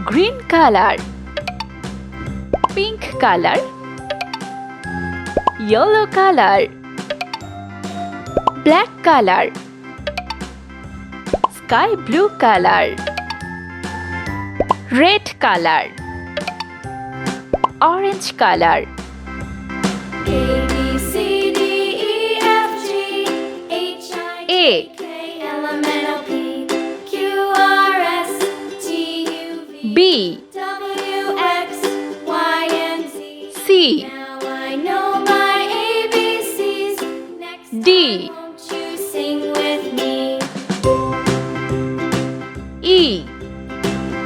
green color, pink color, yellow color, black color, sky blue color, red color, orange color. A, B, C, D, E, F, G, H, I, A, J, K, L, M, N, O, P, Q, R, S, T, U, V, B, W, X, Y, and Z. C, Now I know my ABCs. Next D, time, won't you sing with me? E,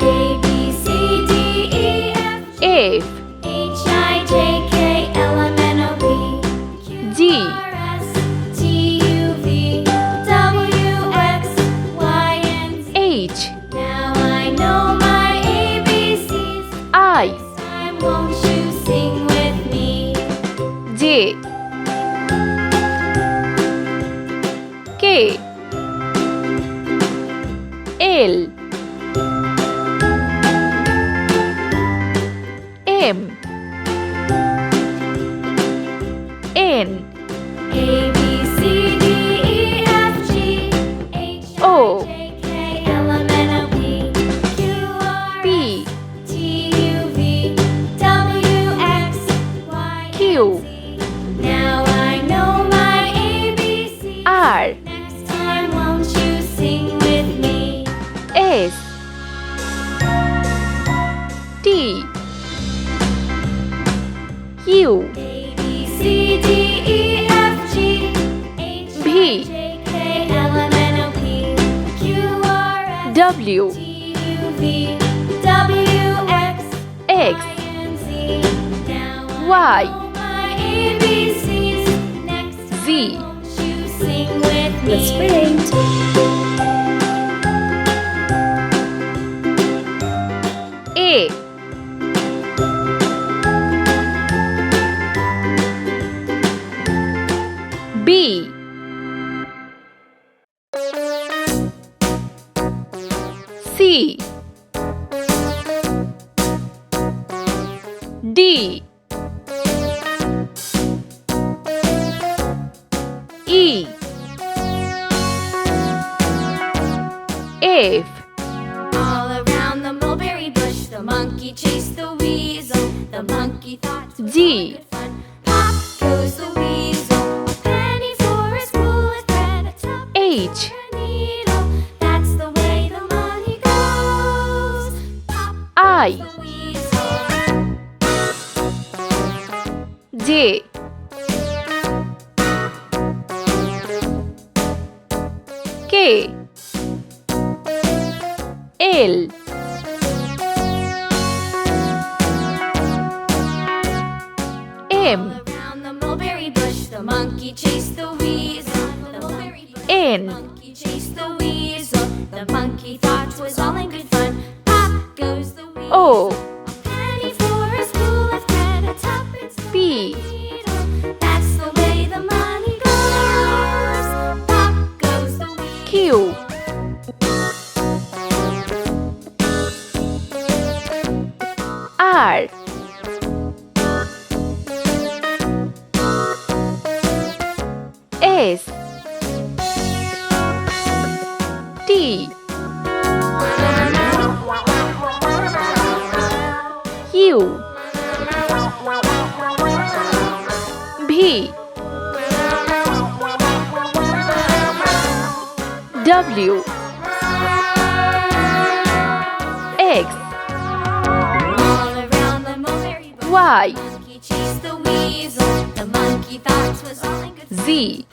A, B, C, D, E, F, F, H, I, J, K, L, M, N, O, P, Q, G, R, S, T, U, V, W, X, Y, and Z. H, Now I know my ABCs. I, Next time, won't you sing with me? J, K, L, M, N, A, B, C, D, E, F, G, H, O, I, J, K, L, M, N, O, P, Q, R, P, S, T, U, V, W, X, Y, Q, and Z. Now I know my ABCs. R, Next time, won't you sing with me? S, T, U, A, B, C, D, E, F, G, H, V, I, J, K, L, M, N, O, P, Q, R, S, W, T, U, V, W, X, X, Y, and Z. Now Y, I know my ABCs. Next time, Z. won't you sing with me? Let's paint. A, B, C, D, E, F, All around the mulberry bush, the monkey chased the weasel. The monkey thought it was G. all good fun. Pop goes the weasel, a penny for his wool with thread, a tuppence H, for a needle. That's the way the money goes. Pop I, goes the weasel. J, K, L, M, Around the mulberry bush, the monkey chased the weasel. The mulberry bush, the N, monkey chased the weasel. The monkey thought it was all in good fun. Pop goes the weasel. O, A penny for a spool of thread, a tuppence for P, a needle. That's the way the money goes. Pop goes the weasel. Q, R, S, T, U, V, W, X, All around the mulberry bush, Y, the monkey chased the weasel. The monkey thought it was all in good fun. Z,